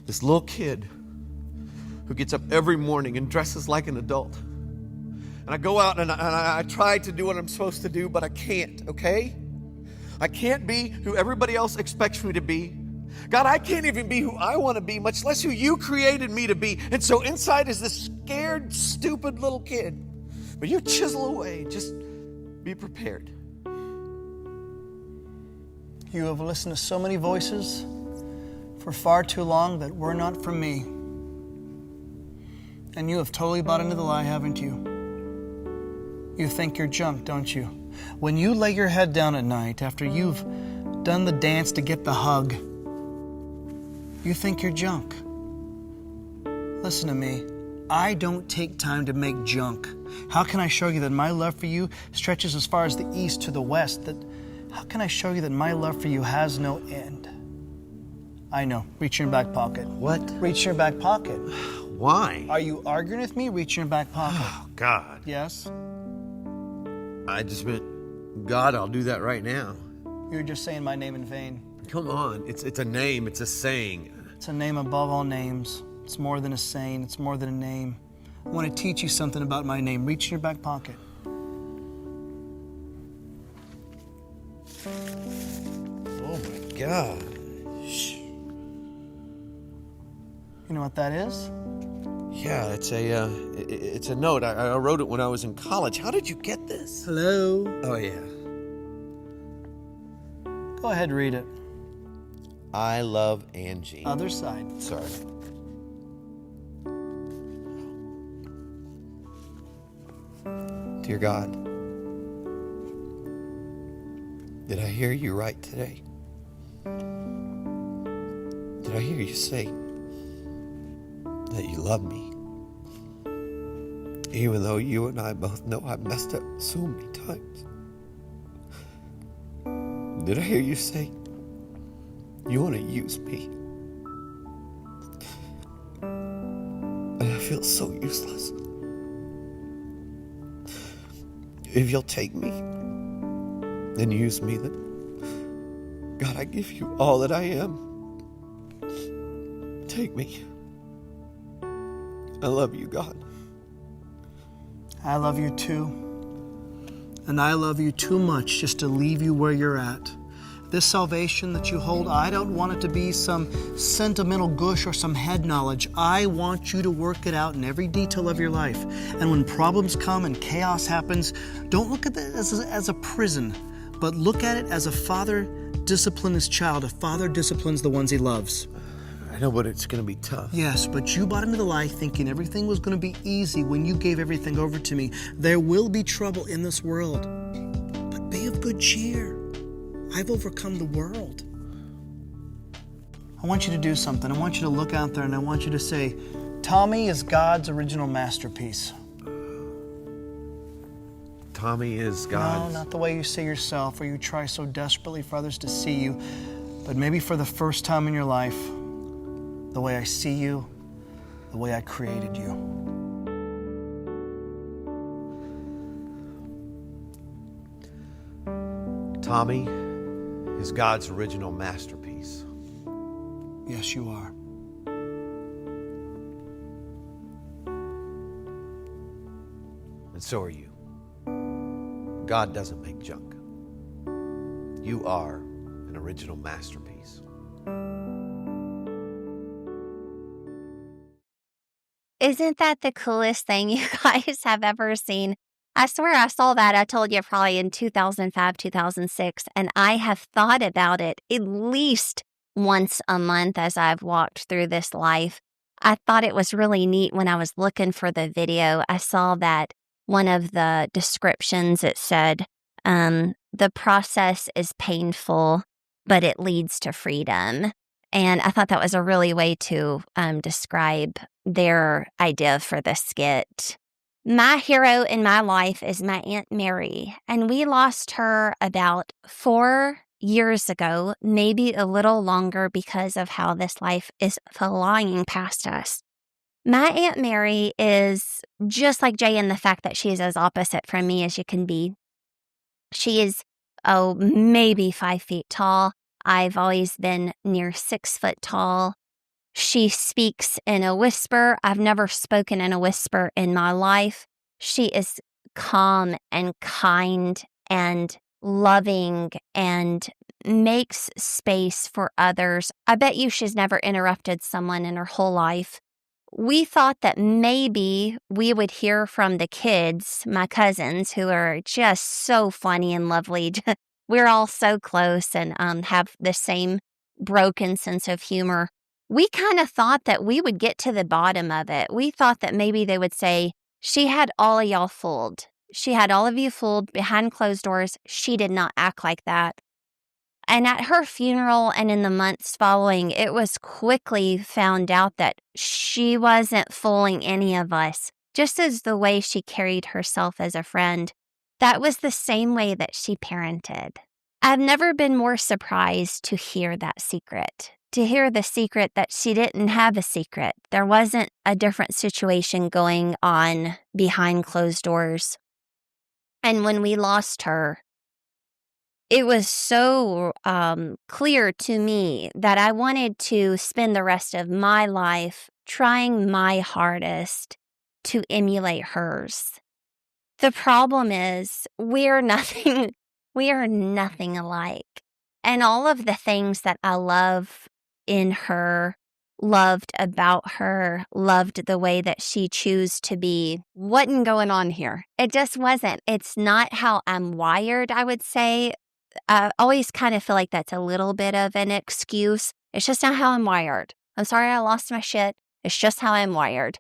little kid who gets up every morning and dresses like an adult. And I go out and I try to do what I'm supposed to do, but I can't, okay? I can't be who everybody else expects me to be. God, I can't even be who I want to be, much less who you created me to be. And so inside is this scared, stupid little kid. But you chisel away. Just be prepared. You have listened to so many voices for far too long that were not from me. And you have totally bought into the lie, haven't you? You think you're junk, don't you? When you lay your head down at night after you've done the dance to get the hug, you think you're junk. Listen to me. I don't take time to make junk. How can I show you that my love for you stretches as far as the east to the west? How can I show you that my love for you has no end? I know. Reach in your back pocket. What? Reach in your back pocket. Why? Are you arguing with me? Reach in your back pocket. Oh, God. Yes? I just meant, God, I'll do that right now. You're just saying my name in vain. Come on. It's a name. It's a saying. It's a name above all names. It's more than a saying. It's more than a name. I want to teach you something about my name. Reach in your back pocket. Oh, my gosh. You know what that is? Yeah, it's a note. I wrote it when I was in college. How did you get this? Hello? Oh, yeah. Go ahead, read it. I love Angie. Other side. Sorry. Dear God, did I hear you right today? Did I hear you say that you love me? Even though you and I both know I've messed up so many times. Did I hear you say you want to use me? And I feel so useless. If you'll take me and use me, then God, I give you all that I am. Take me. I love you, God. I love you too. And I love you too much just to leave you where you're at. This salvation that you hold, I don't want it to be some sentimental gush or some head knowledge. I want you to work it out in every detail of your life. And when problems come and chaos happens, don't look at it as a prison, but look at it as a father disciplines his child. A father disciplines the ones he loves. I know, but it's going to be tough. Yes, but you bought into the lie thinking everything was going to be easy when you gave everything over to me. There will be trouble in this world, but be of good cheer. I've overcome the world. I want you to do something. I want you to look out there and I want you to say, Tommy is God's original masterpiece. Tommy is God's... No, not the way you see yourself or you try so desperately for others to see you, but maybe for the first time in your life, the way I see you, the way I created you. Tommy is God's original masterpiece. Yes, you are. And so are you. God doesn't make junk. You are an original masterpiece. Isn't that the coolest thing you guys have ever seen? I swear I saw that, I told you, probably in 2005, 2006, and I have thought about it at least once a month as I've walked through this life. I thought it was really neat when I was looking for the video. I saw that one of the descriptions, it said, the process is painful, but it leads to freedom. And I thought that was a really way to describe their idea for the skit. My hero in my life is my Aunt Mary, and we lost her about 4 years ago, maybe a little longer because of how this life is flying past us. My Aunt Mary is just like Jay in the fact that she is as opposite from me as you can be. She is, maybe 5 feet tall. I've always been near 6 foot tall. She speaks in a whisper. I've never spoken in a whisper in my life. She is calm and kind and loving and makes space for others. I bet you she's never interrupted someone in her whole life. We thought that maybe we would hear from the kids, my cousins, who are just so funny and lovely. We're all so close and have the same broken sense of humor. We kind of thought that we would get to the bottom of it. We thought that maybe they would say, she had all of y'all fooled. She had all of you fooled behind closed doors. She did not act like that. And at her funeral and in the months following, it was quickly found out that she wasn't fooling any of us, just as the way she carried herself as a friend. That was the same way that she parented. I've never been more surprised to hear that secret, to hear the secret that she didn't have a secret. There wasn't a different situation going on behind closed doors. And when we lost her, it was so clear to me that I wanted to spend the rest of my life trying my hardest to emulate hers. The problem is we are nothing alike. And all of the things that I love in her, loved about her, loved the way that she chose to be, wasn't going on here. It just wasn't. It's not how I'm wired, I would say. I always kind of feel like that's a little bit of an excuse. It's just not how I'm wired. I'm sorry I lost my shit. It's just how I'm wired.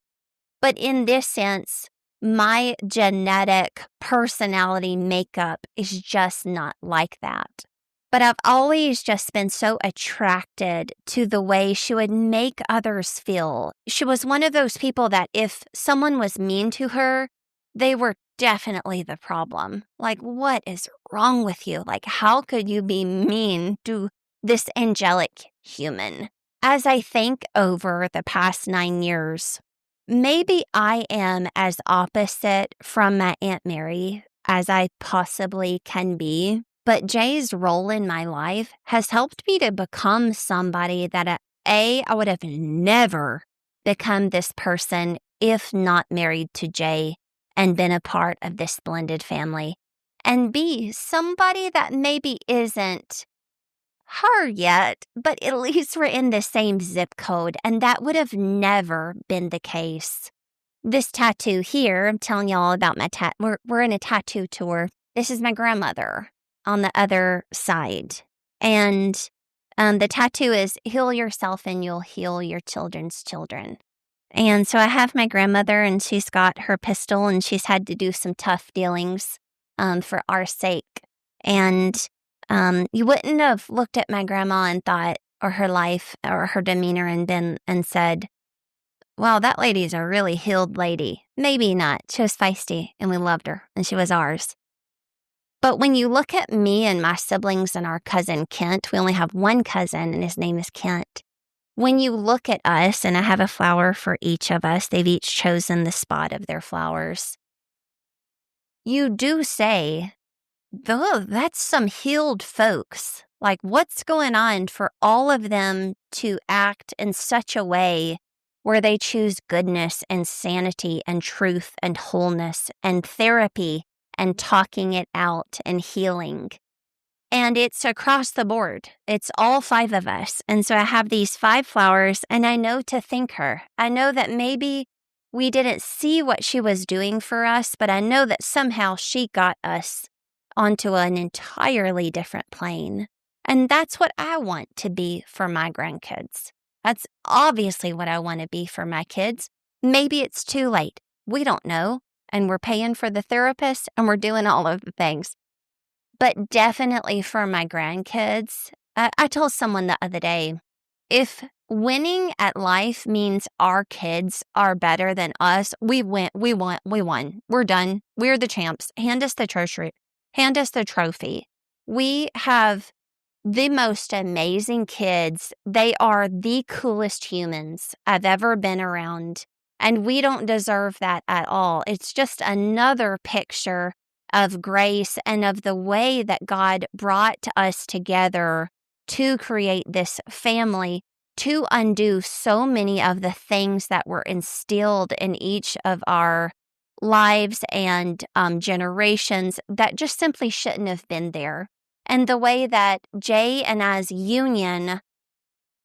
But in this sense, my genetic personality makeup is just not like that. But I've always just been so attracted to the way she would make others feel. She was one of those people that if someone was mean to her, they were definitely the problem. Like, what is wrong with you? Like, how could you be mean to this angelic human? As I think over the past 9 years, maybe I am as opposite from my Aunt Mary as I possibly can be. But Jay's role in my life has helped me to become somebody that, I would have never become this person if not married to Jay and been a part of this blended family. And B, somebody that maybe isn't her yet, but at least we're in the same zip code, and that would have never been the case. This tattoo here, I'm telling y'all about my we're in a tattoo tour. This is my grandmother on the other side. And the tattoo is heal yourself and you'll heal your children's children. And so I have my grandmother, and she's got her pistol, and she's had to do some tough dealings for our sake. And you wouldn't have looked at my grandma and thought, or her life, or her demeanor, and said, wow, that lady's a really healed lady. Maybe not. She was feisty, and we loved her, and she was ours. But when you look at me and my siblings and our cousin Kent, we only have one cousin, and his name is Kent. When you look at us, and I have a flower for each of us, they've each chosen the spot of their flowers. You do say, oh, that's some healed folks. Like, what's going on for all of them to act in such a way where they choose goodness and sanity and truth and wholeness and therapy and talking it out and healing? And it's across the board. It's all 5 of us. And so I have these 5 flowers, and I know to thank her. I know that maybe we didn't see what she was doing for us, but I know that somehow she got us onto an entirely different plane. And that's what I want to be for my grandkids. That's obviously what I want to be for my kids. Maybe it's too late. We don't know. And we're paying for the therapist, and we're doing all of the things. But definitely for my grandkids, I told someone the other day, if winning at life means our kids are better than us, we won. We're done. We're the champs. Hand us the trophy. Hand us the trophy. We have the most amazing kids. They are the coolest humans I've ever been around. And we don't deserve that at all. It's just another picture of grace and of the way that God brought us together to create this family, to undo so many of the things that were instilled in each of our lives and generations that just simply shouldn't have been there. And the way that Jay and I's union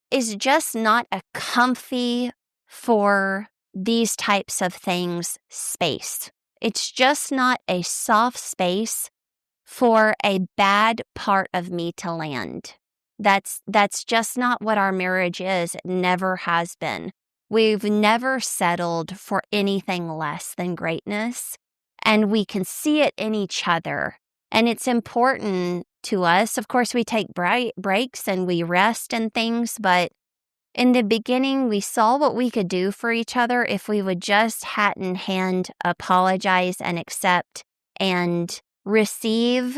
is just not a comfy for these types of things space. It's just not a soft space for a bad part of me to land. That's just not what our marriage is. It never has been. We've never settled for anything less than greatness, and we can see it in each other. And it's important to us. Of course, we take breaks and we rest and things, but in the beginning, we saw what we could do for each other if we would just hat in hand apologize and accept and receive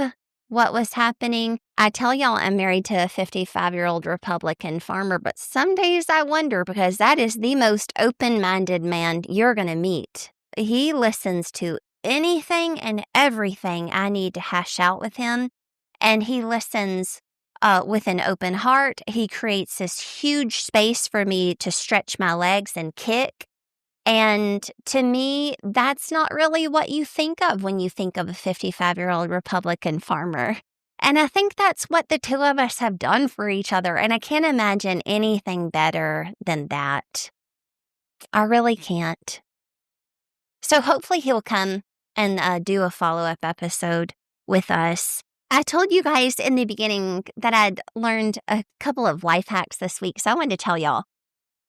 what was happening. I tell y'all I'm married to a 55-year-old Republican farmer, but some days I wonder because that is the most open-minded man you're going to meet. He listens to anything and everything I need to hash out with him, and he listens with an open heart. He creates this huge space for me to stretch my legs and kick. And to me, that's not really what you think of when you think of a 55-year-old Republican farmer. And I think that's what the two of us have done for each other. And I can't imagine anything better than that. I really can't. So hopefully he'll come and do a follow-up episode with us. I told you guys in the beginning that I'd learned a couple of life hacks this week, so I wanted to tell y'all.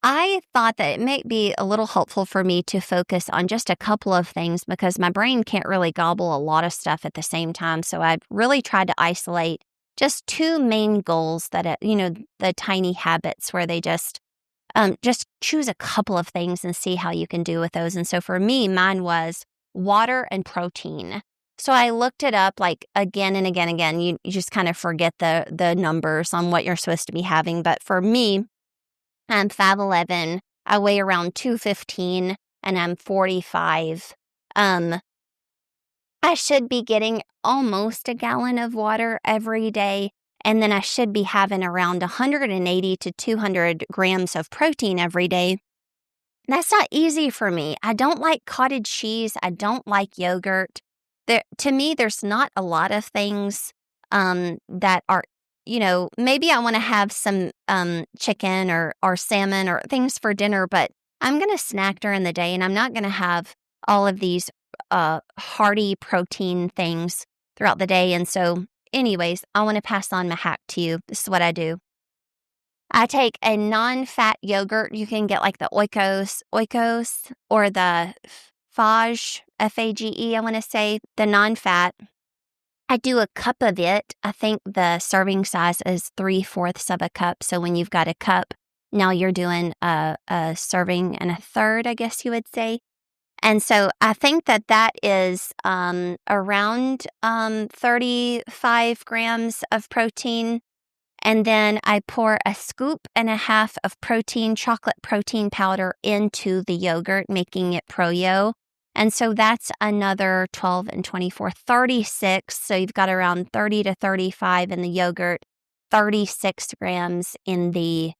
I thought that it might be a little helpful for me to focus on just a couple of things because my brain can't really gobble a lot of stuff at the same time. So I've really tried to isolate just two main goals that, the tiny habits where they just choose a couple of things and see how you can do with those. And so for me, mine was water and protein. So I looked it up like again and again. You just kind of forget the numbers on what you're supposed to be having. But for me, I'm 5'11". I weigh around 215 and I'm 45. I should be getting almost a gallon of water every day. And then I should be having around 180 to 200 grams of protein every day. That's not easy for me. I don't like cottage cheese. I don't like yogurt. To me, there's not a lot of things that are, maybe I want to have some chicken or salmon or things for dinner, but I'm going to snack during the day and I'm not going to have all of these hearty protein things throughout the day. And so anyways, I want to pass on my hack to you. This is what I do. I take a non-fat yogurt. You can get like the Oikos, or the Fage, F-A-G-E, I want to say, the non-fat. I do a cup of it. I think the serving size is 3/4 of a cup. So when you've got a cup, now you're doing a serving and a third, I guess you would say. And so I think that is around 35 grams of protein. And then I pour a scoop and a half of chocolate protein powder into the yogurt, making it Pro-Yo. And so that's another 12 and 24, 36. So you've got around 30 to 35 in the yogurt, 36 grams in the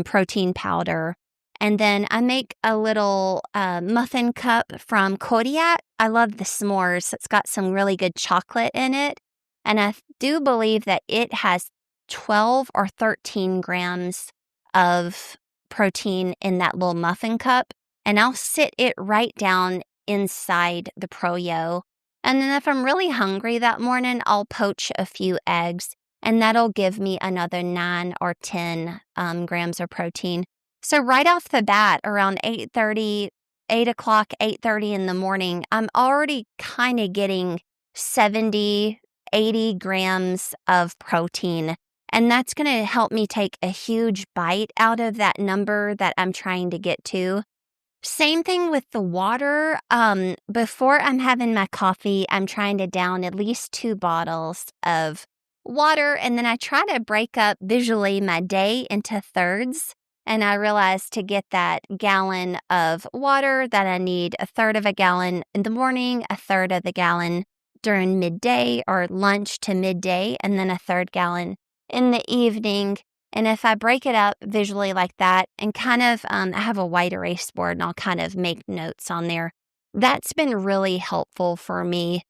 protein powder. And then I make a little muffin cup from Kodiak. I love the s'mores. It's got some really good chocolate in it. And I do believe that it has 12 or 13 grams of protein in that little muffin cup. And I'll sit it right down inside the Pro-Yo. And then if I'm really hungry that morning, I'll poach a few eggs. And that'll give me another 9 or 10 grams of protein. So right off the bat, around 8:30 in the morning, I'm already kind of getting 70, 80 grams of protein. And that's going to help me take a huge bite out of that number that I'm trying to get to. Same thing with the water. Before I'm having my coffee, I'm trying to down at least 2 bottles of water. And then I try to break up visually my day into thirds. And I realized to get that gallon of water that I need 1/3 of a gallon in the morning, 1/3 of the gallon during midday or lunch to midday, and then 1/3 gallon in the evening. And if I break it up visually like that and kind of, I have a white erase board and I'll kind of make notes on there. That's been really helpful for me.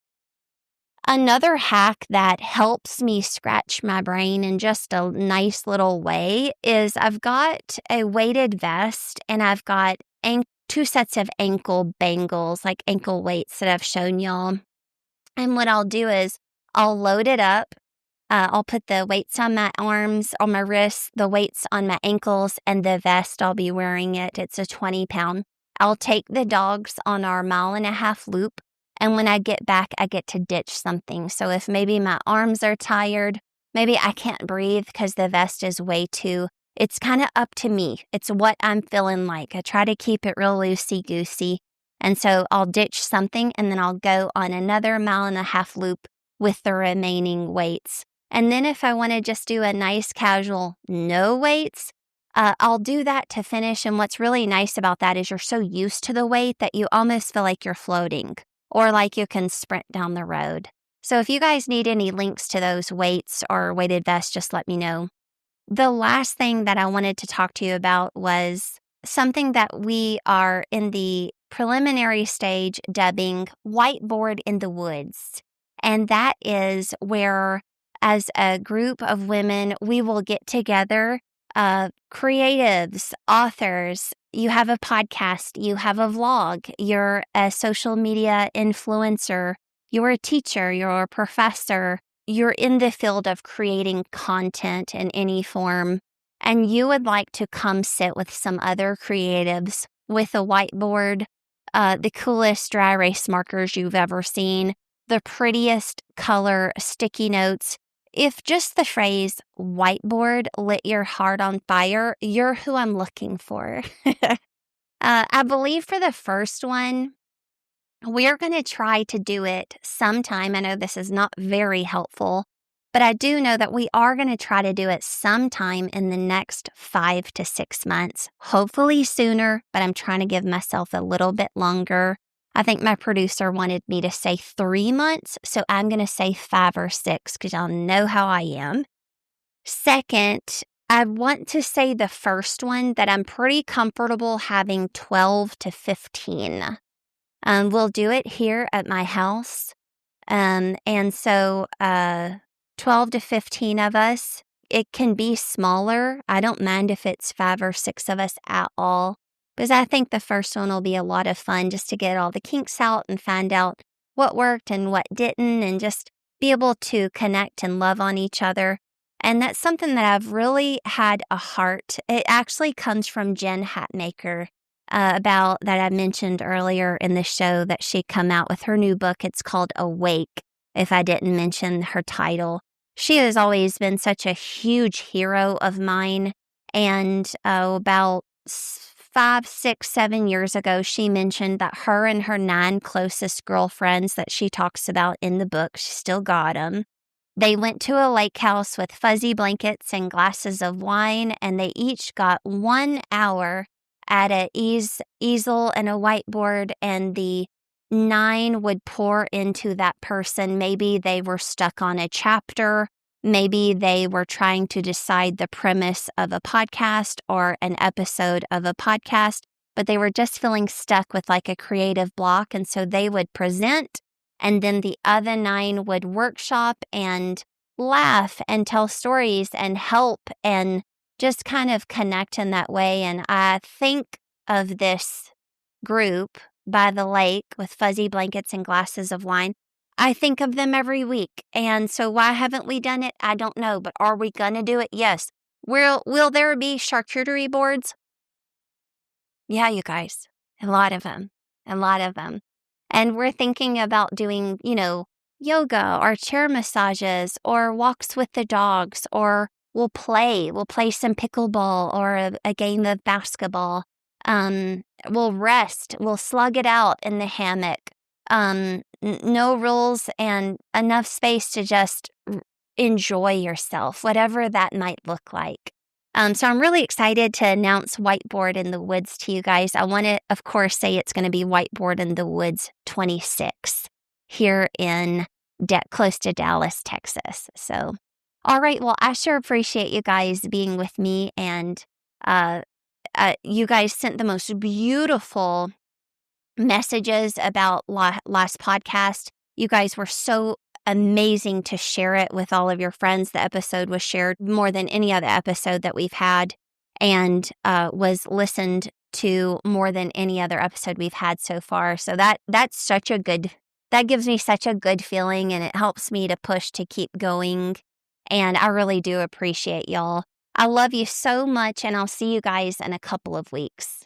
Another hack that helps me scratch my brain in just a nice little way is I've got a weighted vest and I've got 2 sets of ankle bangles, like ankle weights that I've shown y'all. And what I'll do is I'll load it up. I'll put the weights on my arms, on my wrists, the weights on my ankles, and the vest, I'll be wearing it. It's a 20-pound. I'll take the dogs on our 1.5-mile loop, And when I get back, I get to ditch something. So if maybe my arms are tired, maybe I can't breathe because the vest is way too, it's kind of up to me. It's what I'm feeling like. I try to keep it real loosey-goosey. And so I'll ditch something and then I'll go on another 1.5 mile loop with the remaining weights. And then if I want to just do a nice casual no weights, I'll do that to finish. And what's really nice about that is you're so used to the weight that you almost feel like you're floating or like you can sprint down the road. So if you guys need any links to those weights or weighted vests, just let me know. The last thing that I wanted to talk to you about was something that we are in the preliminary stage dubbing Whiteboard in the Woods. And that is where, as a group of women, we will get together, creatives, authors. You have a podcast, you have a vlog, you're a social media influencer, you're a teacher, you're a professor, you're in the field of creating content in any form, and you would like to come sit with some other creatives with a whiteboard, the coolest dry erase markers you've ever seen, the prettiest color sticky notes. If just the phrase whiteboard lit your heart on fire, you're who I'm looking for. I believe for the first one, we're going to try to do it sometime. I know this is not very helpful, but I do know that we are going to try to do it sometime in the next 5 to 6 months, hopefully sooner, but I'm trying to give myself a little bit longer. I think my producer wanted me to say 3 months, so I'm going to say 5 or 6 because y'all know how I am. Second, I want to say the first one that I'm pretty comfortable having 12 to 15. We'll do it here at my house. And so 12 to 15 of us. It can be smaller. I don't mind if it's 5 or 6 of us at all, because I think the first one will be a lot of fun just to get all the kinks out and find out what worked and what didn't and just be able to connect and love on each other. And that's something that I've really had a heart. It actually comes from Jen Hatmaker. About that I mentioned earlier in the show that she come out with her new book. It's called Awake, if I didn't mention her title. She has always been such a huge hero of mine. And about 5, 6, 7 years ago, she mentioned that her and her 9 closest girlfriends that she talks about in the book, she still got them. They went to a lake house with fuzzy blankets and glasses of wine, and they each got 1 hour at an easel and a whiteboard, and the 9 would pour into that person. Maybe they were stuck on a chapter. Maybe they were trying to decide the premise of a podcast or an episode of a podcast, but they were just feeling stuck with like a creative block. And so they would present, and then the other 9 would workshop and laugh and tell stories and help and just kind of connect in that way. And I think of this group by the lake with fuzzy blankets and glasses of wine. I think of them every week. And so why haven't we done it? I don't know. But are we going to do it? Yes. Will there be charcuterie boards? Yeah, you guys. A lot of them. A lot of them. And we're thinking about doing, yoga or chair massages or walks with the dogs, or we'll play some pickleball or a game of basketball. We'll rest. We'll slug it out in the hammock. No rules and enough space to just enjoy yourself, whatever that might look like. So I'm really excited to announce Whiteboard in the Woods to you guys. I want to, of course, say it's going to be Whiteboard in the Woods 26 here in close to Dallas, Texas. So, all right. Well, I sure appreciate you guys being with me, and you guys sent the most beautiful messages about last podcast. You guys were so amazing to share it with all of your friends. The episode was shared more than any other episode that we've had, and was listened to more than any other episode we've had so far. So that gives me such a good feeling, and it helps me to push to keep going. And I really do appreciate y'all. I love you so much, and I'll see you guys in a couple of weeks.